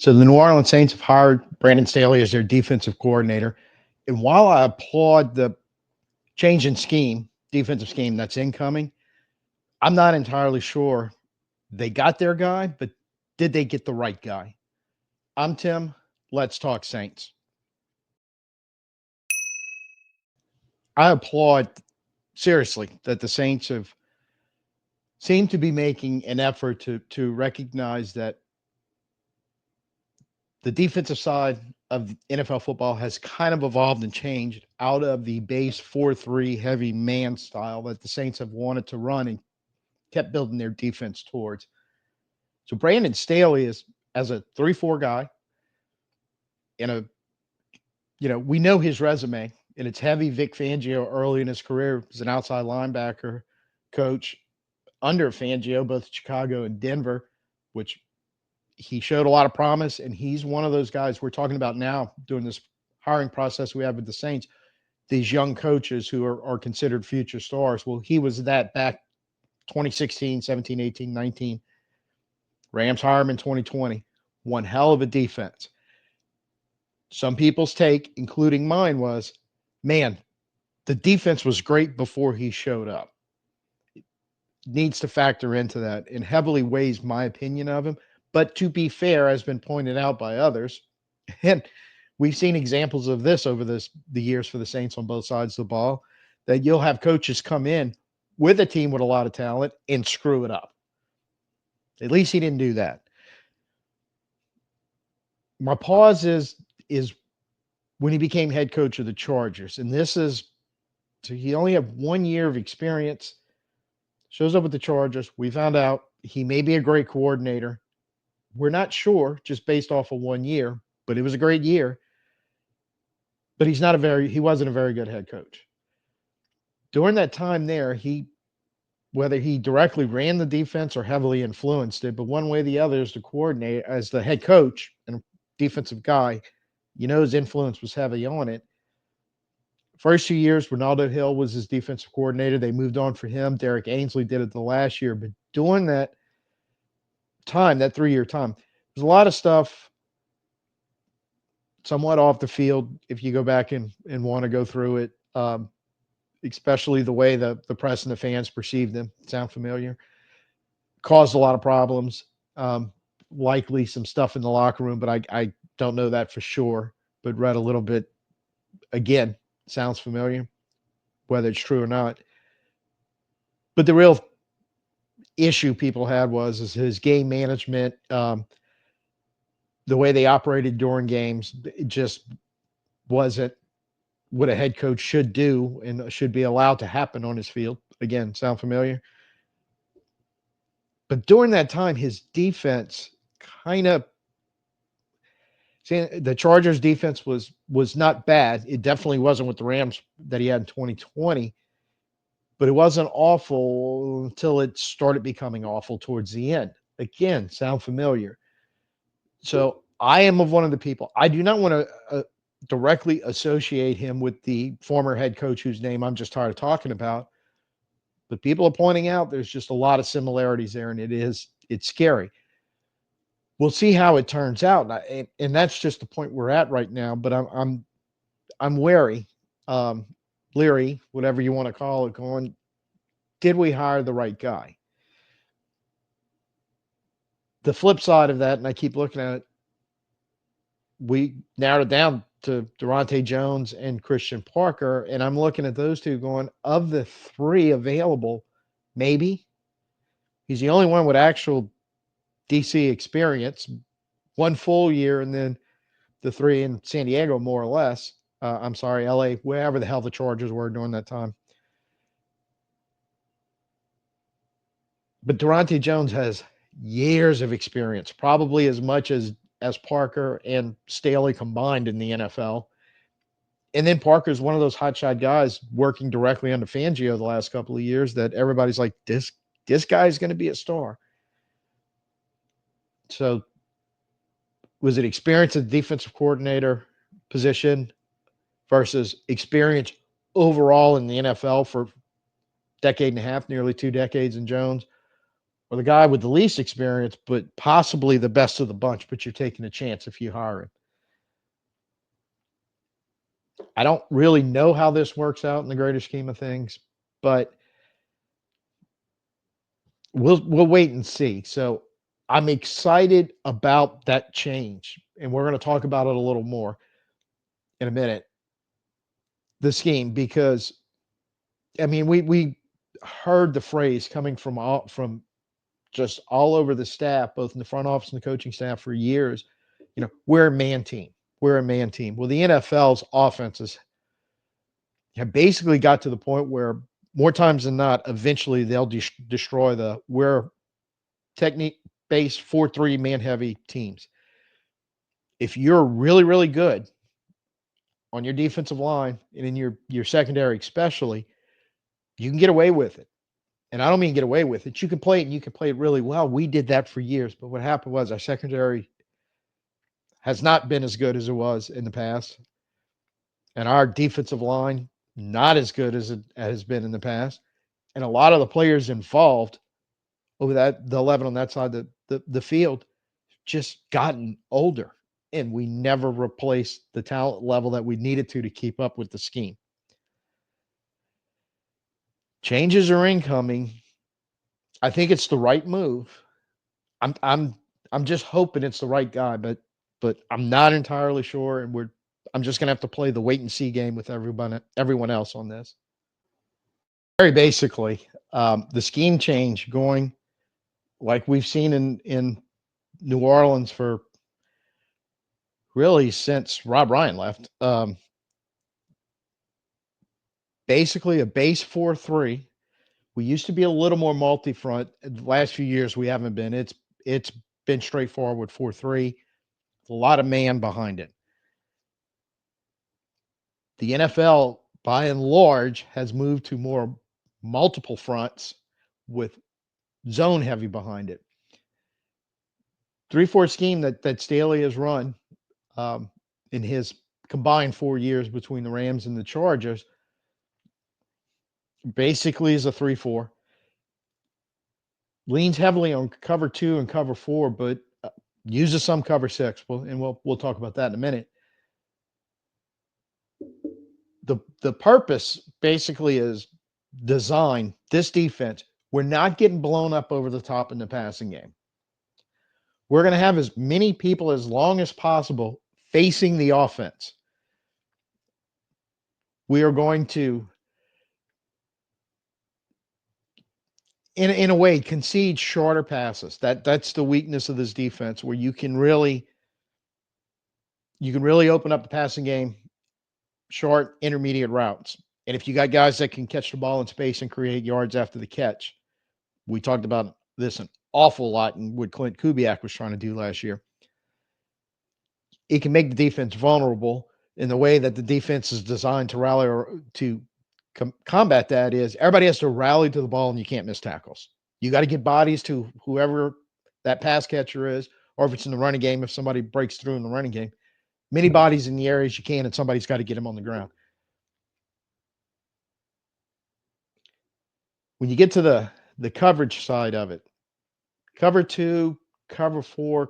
So the New Orleans Saints have hired Brandon Staley as their defensive coordinator. And while I applaud the change in scheme, defensive scheme that's incoming, I'm not entirely sure they got their guy, but did they get the right guy? I'm Tim. Let's talk Saints. I applaud seriously that the Saints have seemed to be making an effort to recognize that the defensive side of NFL football has kind of evolved and changed out of the base 4-3 heavy man style that the Saints have wanted to run and kept building their defense towards. So Brandon Staley is as a 3-4 guy in a we know his resume and it's heavy Vic Fangio early in his career as an outside linebacker coach under Fangio, both Chicago and Denver, which he showed a lot of promise, and he's one of those guys we're talking about now doing this hiring process we have with the Saints, these young coaches who are considered future stars. Well, he was that back 2016, 17, 18, 19. Rams hire him in 2020. One hell of a defense. Some people's take, including mine, was, man, the defense was great before he showed up. It needs to factor into that and heavily weighs my opinion of him. But to be fair, has been pointed out by others, and we've seen examples of this over the years for the Saints on both sides of the ball, that you'll have coaches come in with a team with a lot of talent and screw it up. At least he didn't do that. My pause is when he became head coach of the Chargers, and this is so he only had 1 year of experience. Shows up with the Chargers. We found out he may be a great coordinator. We're not sure just based off of 1 year, but it was a great year. But he wasn't a very good head coach. During that time there, whether he directly ran the defense or heavily influenced it, but one way or the other as the coordinator, as the head coach and defensive guy, his influence was heavy on it. First 2 years, Ronaldo Hill was his defensive coordinator. They moved on for him. Derek Ainsley did it the last year. But during that time, that 3-year time, there's a lot of stuff somewhat off the field if you go back and want to go through it, especially the way the press and the fans perceived him. Sound familiar? Caused a lot of problems. Likely some stuff in the locker room, but I don't know that for sure. But read a little bit. Again, sounds familiar, whether it's true or not. But the real issue people had was his game management, the way they operated during games. It just wasn't what a head coach should do and should be allowed to happen on his field. Again, sound familiar? But during that time, his defense kind of the Chargers defense was not bad. It definitely wasn't with the Rams that he had in 2020, but it wasn't awful until it started becoming awful towards the end. Again, sound familiar? So I am of one of the people. I do not want to directly associate him with the former head coach whose name I'm just tired of talking about. But people are pointing out there's just a lot of similarities there, and it's scary. We'll see how it turns out, and that's just the point we're at right now. But I'm wary, leery, whatever you want to call it. Going, did we hire the right guy? The flip side of that, and I keep looking at it, we narrowed it down to Durante Jones and Christian Parker, and I'm looking at those two going, of the three available, maybe he's the only one with actual DC experience, 1 full year, and then the 3 in San Diego, more or less. I'm sorry, LA, wherever the hell the Chargers were during that time. But Durante Jones has years of experience, probably as much as Parker and Staley combined in the NFL. And then Parker's one of those hotshot guys working directly under Fangio the last couple of years that everybody's like, this guy's going to be a star. So was it experience at the defensive coordinator position versus experience overall in the NFL for decade and a half, nearly 2 decades in Jones? or the guy with the least experience, but possibly the best of the bunch, but you're taking a chance if you hire him. I don't really know how this works out in the greater scheme of things, but we'll wait and see. So I'm excited about that change, and we're going to talk about it a little more in a minute. The scheme, because I mean, we heard the phrase coming from just all over the staff, both in the front office and the coaching staff for years. You know, we're a man team. We're a man team. Well, the NFL's offenses have basically got to the point where more times than not, eventually they'll destroy the we're technique based 4-3 man heavy teams. If you're really, really good on your defensive line and in your secondary, especially, you can get away with it. And I don't mean get away with it. You can play it and you can play it really well. We did that for years. But what happened was our secondary has not been as good as it was in the past. And our defensive line, not as good as it has been in the past. And a lot of the players involved over the 11 on that side of the field just gotten older. And we never replaced the talent level that we needed to keep up with the scheme. Changes are incoming. I think it's the right move. I'm I'm I'm just hoping it's the right guy, but I'm not entirely sure, and I'm just gonna have to play the wait and see game with everyone else on this. Very basically, the scheme change going like we've seen in New Orleans for really since Rob Ryan left. Basically a base 4-3. We used to be a little more multi-front. The last few years we haven't been. It's been straightforward 4-3. A lot of man behind it. The NFL, by and large, has moved to more multiple fronts with zone heavy behind it. 3-4 scheme that Staley has run in his combined 4 years between the Rams and the Chargers basically is a 3-4. Leans heavily on cover 2 and cover 4, but uses some cover 6. We'll talk about that in a minute. The purpose basically is design this defense. We're not getting blown up over the top in the passing game. We're going to have as many people as long as possible facing the offense. We are going to, in a way, concede shorter passes. That's the weakness of this defense, where you can really open up the passing game, short, intermediate routes. And if you got guys that can catch the ball in space and create yards after the catch, we talked about this an awful lot in what Clint Kubiak was trying to do last year. It can make the defense vulnerable in the way that the defense is designed to rally or to combat that is everybody has to rally to the ball and you can't miss tackles. You got to get bodies to whoever that pass catcher is, or if it's in the running game, if somebody breaks through in the running game, many bodies in the areas you can, and somebody's got to get him on the ground. When you get to the coverage side of it, cover 2, cover 4,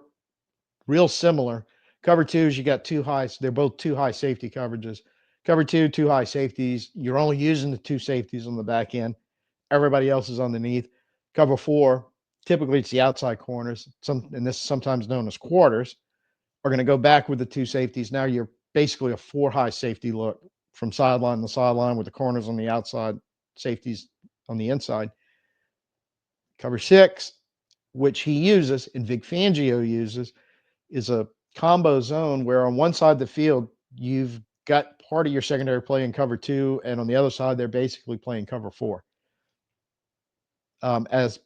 real similar. Cover 2 is you got two highs. They're both two high safety coverages. Cover 2, two high safeties. You're only using the two safeties on the back end. Everybody else is underneath. Cover 4, typically it's the outside corners. And this is sometimes known as quarters. Are going to go back with the two safeties. Now you're basically a 4 high safety look from sideline to sideline with the corners on the outside, safeties on the inside. Cover 6, which he uses and Vic Fangio uses, is a combo zone where on one side of the field, you've got part of your secondary play in cover 2, and on the other side, they're basically playing cover 4. As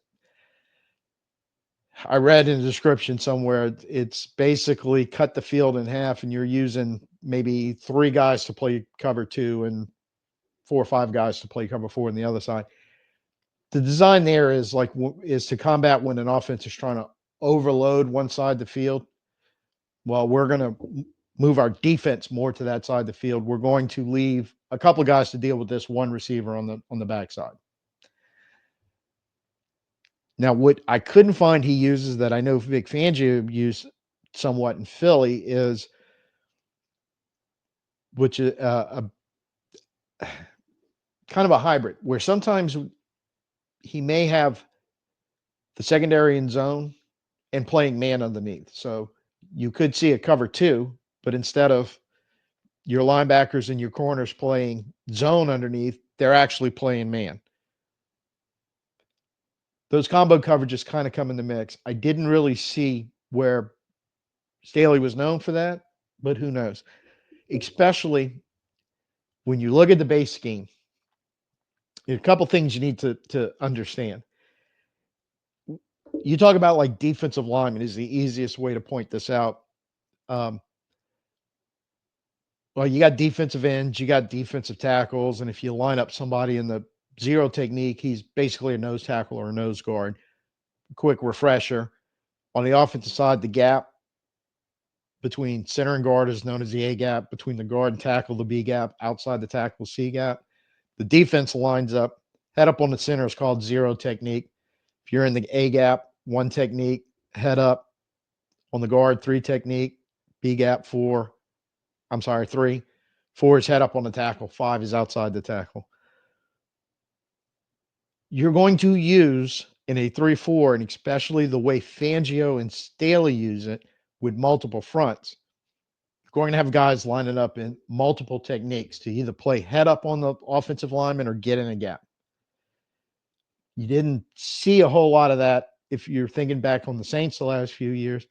I read in the description somewhere, it's basically cut the field in half, and you're using maybe 3 guys to play cover 2 and 4 or 5 guys to play cover 4 on the other side. The design there is to combat when an offense is trying to overload one side of the field. Well, we're going to move our defense more to that side of the field. We're going to leave a couple of guys to deal with this one receiver on the backside. Now, what I couldn't find he uses that I know Vic Fangio used somewhat in Philly is which is a kind of a hybrid where sometimes he may have the secondary in zone and playing man underneath. So you could see a cover two, but instead of your linebackers and your corners playing zone underneath, they're actually playing man. Those combo coverages kind of come in the mix. I didn't really see where Staley was known for that, but who knows? Especially when you look at the base scheme, a couple things you need to understand. You talk about like defensive lineman is the easiest way to point this out. Um, well, you got defensive ends, you got defensive tackles, and if you line up somebody in the zero technique, he's basically a nose tackle or a nose guard. Quick refresher. On the offensive side, the gap between center and guard is known as the A gap. Between the guard and tackle, the B gap. Outside the tackle, C gap. The defense lines up. Head up on the center is called zero technique. If you're in the A gap, one technique. Head up on the guard, three technique. B gap, four. I'm sorry, three. Four is head up on the tackle. Five is outside the tackle. You're going to use in a 3-4, and especially the way Fangio and Staley use it with multiple fronts, you're going to have guys lining up in multiple techniques to either play head up on the offensive lineman or get in a gap. You didn't see a whole lot of that if you're thinking back on the Saints the last few years.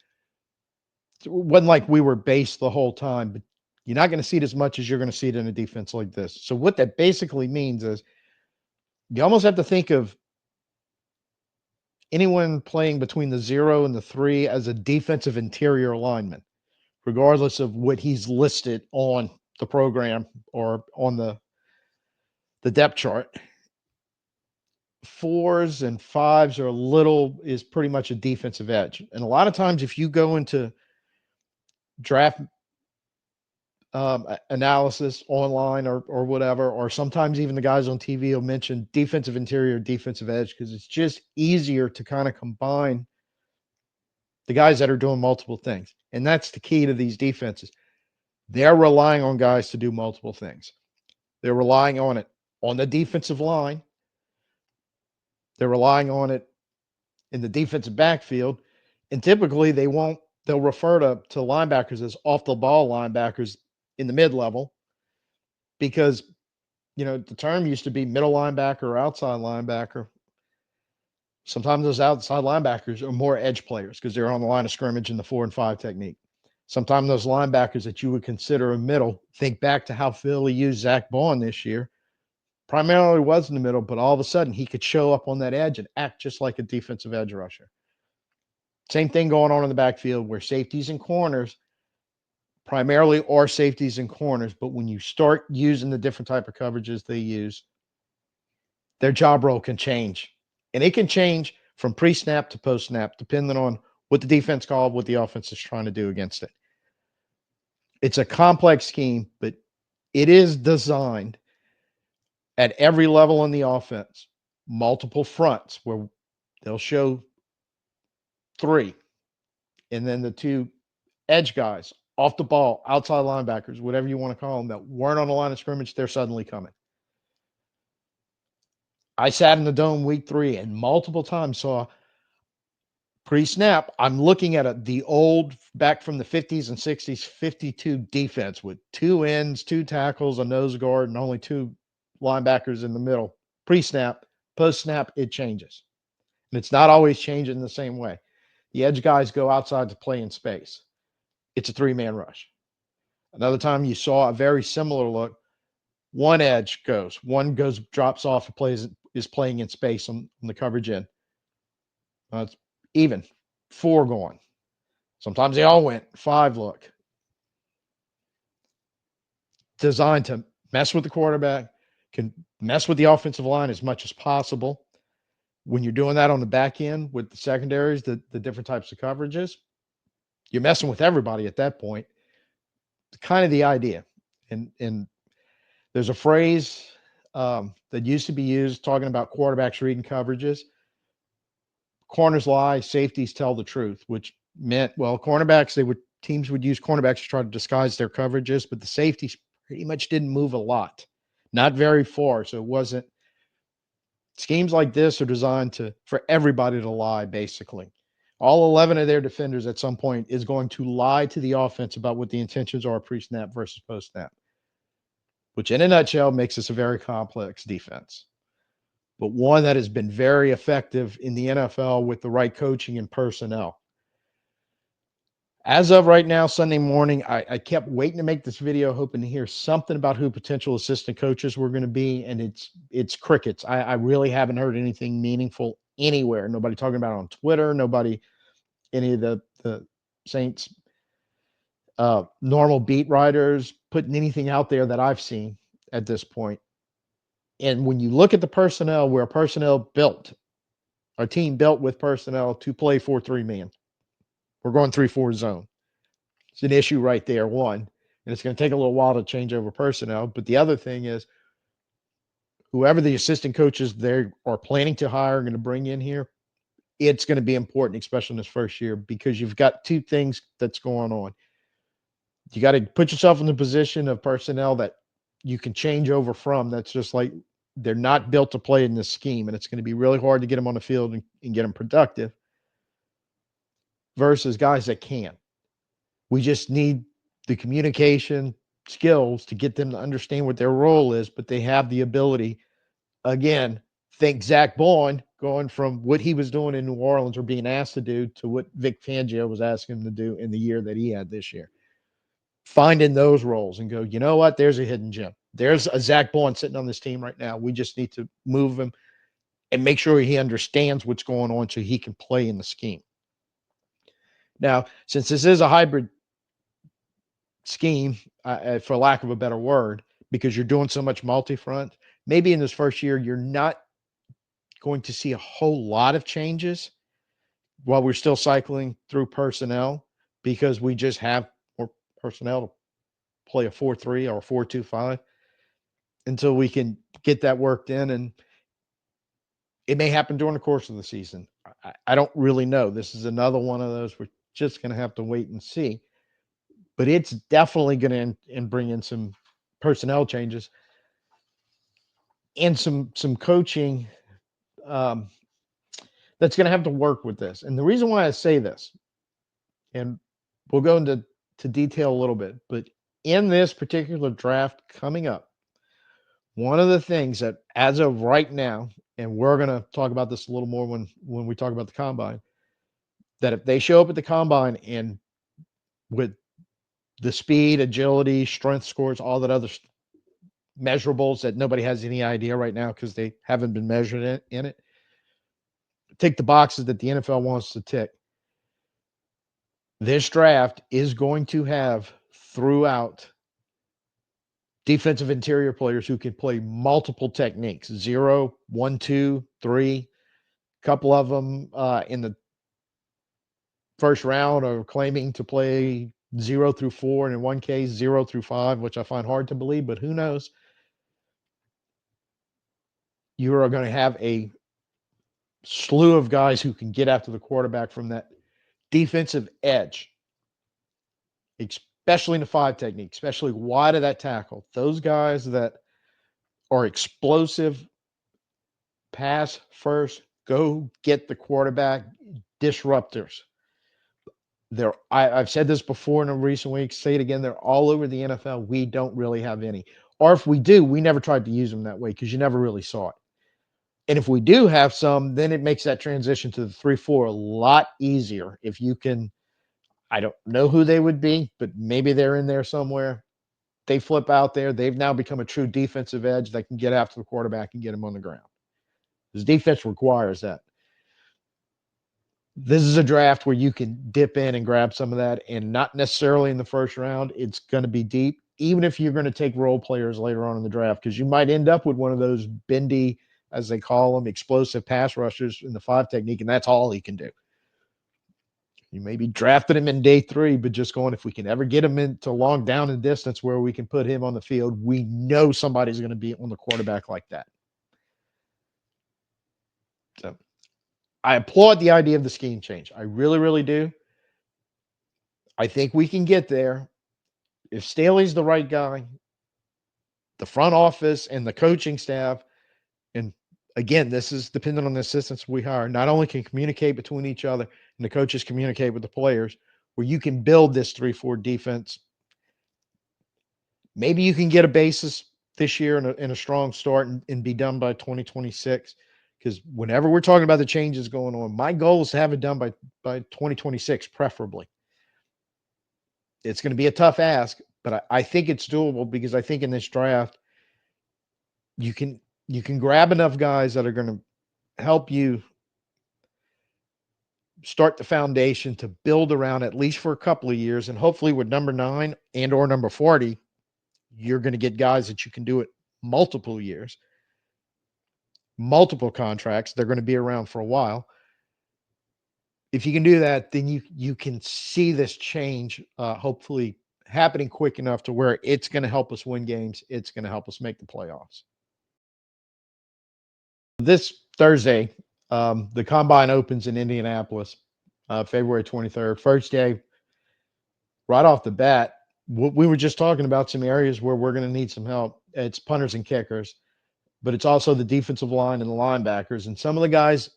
It wasn't like we were based the whole time, but you're not going to see it as much as you're going to see it in a defense like this. So what that basically means is you almost have to think of anyone playing between the 0 and the 3 as a defensive interior lineman, regardless of what he's listed on the program or on the depth chart. Fours and fives are a little is pretty much a defensive edge. And a lot of times if you go into draft analysis online or whatever, or sometimes even the guys on TV will mention defensive interior, defensive edge, because it's just easier to kind of combine the guys that are doing multiple things. And that's the key to these defenses. They're relying on guys to do multiple things. They're relying on it on the defensive line. They're relying on it in the defensive backfield. And typically they'll refer to linebackers as off the ball linebackers in the mid level because, the term used to be middle linebacker or outside linebacker. Sometimes those outside linebackers are more edge players because they're on the line of scrimmage in the 4 and 5 technique. Sometimes those linebackers that you would consider a middle, think back to how Philly used Zach Bond this year, primarily was in the middle, but all of a sudden he could show up on that edge and act just like a defensive edge rusher. Same thing going on in the backfield where safeties and corners primarily are safeties and corners, but when you start using the different type of coverages they use, their job role can change. And it can change from pre-snap to post-snap, depending on what the defense called, what the offense is trying to do against it. It's a complex scheme, but it is designed at every level in the offense, multiple fronts where they'll show three, and then the two edge guys, off the ball, outside linebackers, whatever you want to call them, that weren't on the line of scrimmage, they're suddenly coming. I sat in the dome week 3 and multiple times saw pre-snap. I'm looking at the old back from the 50s and 60s 52 defense with 2 ends, 2 tackles, a nose guard, and only 2 linebackers in the middle. Pre-snap, post-snap, it changes. And it's not always changing the same way. The edge guys go outside to play in space. It's a 3-man rush. Another time you saw a very similar look. One edge goes, one goes, drops off, and is playing in space on the coverage end. It's even 4 going. Sometimes they all went 5 look. Designed to mess with the quarterback, can mess with the offensive line as much as possible. When you're doing that on the back end with the secondaries, the different types of coverages, you're messing with everybody at that point. It's kind of the idea. And there's a phrase that used to be used talking about quarterbacks reading coverages corners lie, safeties tell the truth, which meant, well, cornerbacks, teams would use cornerbacks to try to disguise their coverages, but the safeties pretty much didn't move a lot, not very far. So it wasn't schemes like this are designed for everybody to lie, basically. All 11 of their defenders at some point is going to lie to the offense about what the intentions are pre-snap versus post-snap, which in a nutshell makes this a very complex defense, but one that has been very effective in the NFL with the right coaching and personnel. As of right now, Sunday morning, I kept waiting to make this video, hoping to hear something about who potential assistant coaches were going to be, and it's crickets. I really haven't heard anything meaningful anywhere. Nobody talking about it on Twitter. Nobody, any of the Saints normal beat writers putting anything out there that I've seen at this point. And when you look at the personnel, where personnel built, our team built with personnel to play 4-3 man. We're going 3-4 zone. It's an issue right there, one. And it's going to take a little while to change over personnel. But the other thing is, whoever the assistant coaches they are planning to hire and going to bring in here, it's going to be important, especially in this first year, because you've got two things that's going on. You got to put yourself in the position of personnel that you can change over from. That's just like they're not built to play in this scheme, and it's going to be really hard to get them on the field and get them productive versus guys that can. We just need the communication skills to get them to understand what their role is, but they have the ability. Again, think Zach Bowen going from what he was doing in New Orleans or being asked to do to what Vic Fangio was asking him to do in the year that he had this year. Finding those roles and go, you know what? There's a hidden gem. There's a Zach Bowen sitting on this team right now. We just need to move him and make sure he understands what's going on so he can play in the scheme. Now, since this is a hybrid scheme, for lack of a better word, because you're doing so much multi-front, maybe in this first year, you're not going to see a whole lot of changes while we're still cycling through personnel, because we just have more personnel to play a 4-3 or a 4-2-5 until we can get that worked in. And it may happen during the course of the season. I don't really know. This is another one of those we're just going to have to wait and see. But it's definitely going to bring in some personnel changes and some coaching that's going to have to work with this. And the reason why I say this, and we'll go into detail a little bit, but in this particular draft coming up, one of the things that as of right now, and we're going to talk about this a little more when we talk about the combine, that if they show up at the combine and with the speed, agility, strength scores, all that other measurables that nobody has any idea right now because they haven't been measured in it, tick the boxes that the NFL wants to tick. This draft is going to have throughout defensive interior players who can play multiple techniques, 0, 1, 2, 3. A couple of them in the first round are claiming to play 0 through 4, and in one case 0 through 5, which I find hard to believe, but who knows? You are going to have a slew of guys who can get after the quarterback from that defensive edge, especially in the 5 technique, especially wide of that tackle. Those guys that are explosive, pass first, go get the quarterback, disruptors. I've said this before in a recent week, say it again, they're all over the NFL. We don't really have any. Or if we do, we never tried to use them that way because you never really saw it. And if we do have some, then it makes that transition to the 3-4 a lot easier. If you can, I don't know who they would be, but maybe they're in there somewhere. They flip out there. They've now become a true defensive edge that can get after the quarterback and get him on the ground. This defense requires that. This is a draft where you can dip in and grab some of that, and not necessarily in the first round. It's going to be deep, even if you're going to take role players later on in the draft, because you might end up with one of those bendy, as they call them, explosive pass rushers in the 5 technique, and that's all he can do. You maybe drafted him in day 3, but just going, if we can ever get him into long down and distance where we can put him on the field, we know somebody's going to be on the quarterback like that. So I applaud the idea of the scheme change. I really, really do. I think we can get there. If Staley's the right guy, the front office and the coaching staff, and again, this is dependent on the assistants we hire, not only can communicate between each other and the coaches communicate with the players, where you can build this 3-4 defense. Maybe you can get a basis this year and a strong start and be done by 2026. Because whenever we're talking about the changes going on, my goal is to have it done by 2026, preferably. It's going to be a tough ask, but I think it's doable because I think in this draft, you can grab enough guys that are going to help you start the foundation to build around at least for a couple of years. And hopefully with number 9 and or number 40, you're going to get guys that you can do it multiple years, multiple contracts. They're going to be around for a while. If you can do that, then you can see this change hopefully happening quick enough to where it's going to help us win games. It's going to help us make the playoffs. This Thursday, the combine opens in Indianapolis, February 23rd. First day, right off the bat, we were just talking about some areas where we're going to need some help. It's punters and kickers, but it's also the defensive line and the linebackers. And some of the guys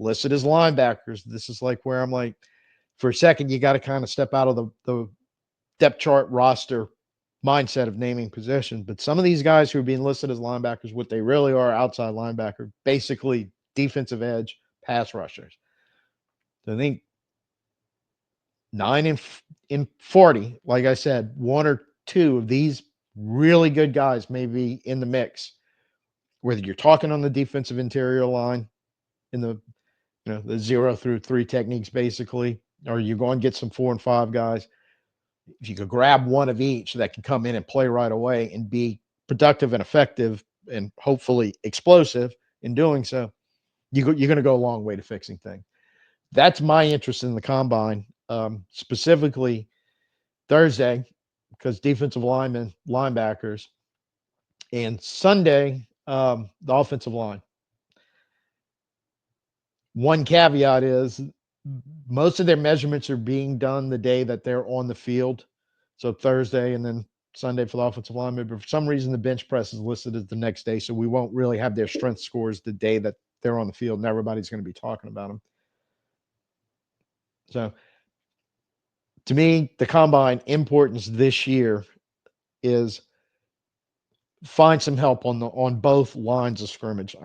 listed as linebackers, this is like where I'm like, for a second, you got to kind of step out of the depth chart roster mindset of naming position. But some of these guys who are being listed as linebackers, what they really are, outside linebacker, basically defensive edge pass rushers. So I think 9 in 40, like I said, 1 or 2 of these really good guys may be in the mix. Whether you're talking on the defensive interior line in the the 0 through 3 techniques, basically, or you're going to get some 4 and 5 guys. If you could grab one of each that can come in and play right away and be productive and effective and hopefully explosive in doing so, you're going to go a long way to fixing things. That's my interest in the combine, specifically Thursday, because defensive linemen, linebackers, and Sunday, the offensive line. One caveat is most of their measurements are being done the day that they're on the field. So Thursday and then Sunday for the offensive lineman. But for some reason, the bench press is listed as the next day. So we won't really have their strength scores the day that they're on the field, and everybody's going to be talking about them. So to me, the combine importance this year is find some help on both lines of scrimmage.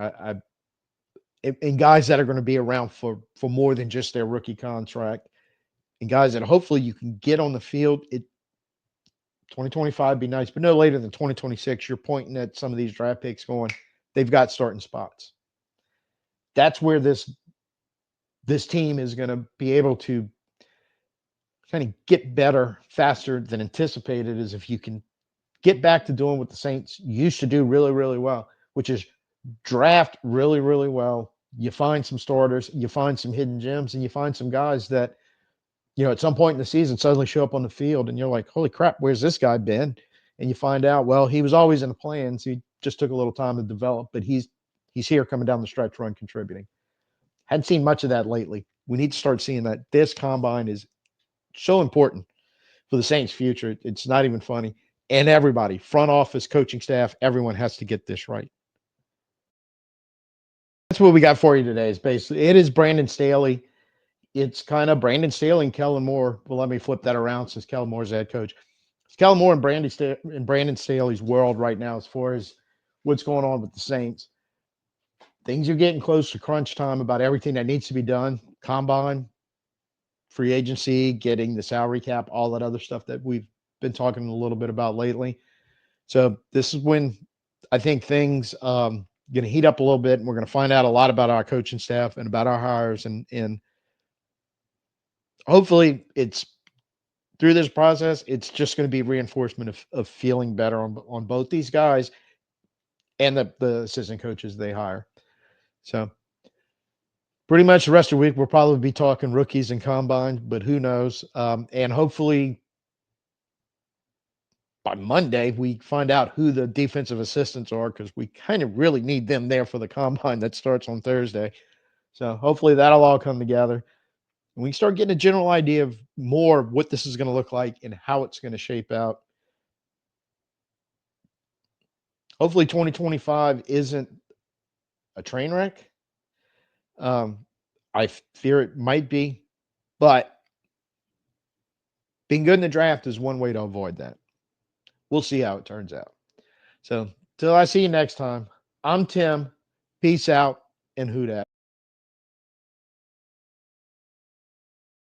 And guys that are going to be around for more than just their rookie contract, and guys that hopefully you can get on the field. 2025 be nice, but no later than 2026. You're pointing at some of these draft picks going, they've got starting spots. That's where this team is going to be able to kind of get better faster than anticipated, is if you can get back to doing what the Saints used to do really, really well, which is draft really, really well. You find some starters, you find some hidden gems, and you find some guys that, at some point in the season suddenly show up on the field and you're like, holy crap, where's this guy been? And you find out, well, he was always in the plans. He just took a little time to develop, but he's here coming down the stretch run contributing. Hadn't seen much of that lately. We need to start seeing that. This combine is so important for the Saints' future. It's not even funny. And everybody, front office, coaching staff, everyone has to get this right. That's what we got for you today. Is basically, it is Brandon Staley. It's kind of Brandon Staley and Kellen Moore. Well, let me flip that around since Kellen Moore's the head coach. It's Kellen Moore and Brandon Staley's world right now as far as what's going on with the Saints. Things are getting close to crunch time about everything that needs to be done. Combine, free agency, getting the salary cap, all that other stuff that we've been talking a little bit about lately. So this is when I think things going to heat up a little bit, and we're going to find out a lot about our coaching staff and about our hires, and hopefully it's through this process, it's just going to be reinforcement of feeling better on both these guys and the assistant coaches they hire. So pretty much the rest of the week, we'll probably be talking rookies and combine, but who knows? And hopefully by Monday, we find out who the defensive assistants are, because we kind of really need them there for the combine that starts on Thursday. So hopefully that'll all come together. And we can start getting a general idea of more of what this is going to look like and how it's going to shape out. Hopefully 2025 isn't a train wreck. Um, I fear it might be, but being good in the draft is one way to avoid that. We'll see how it turns out. So till I see you next time, I'm Tim. Peace out and hoot out.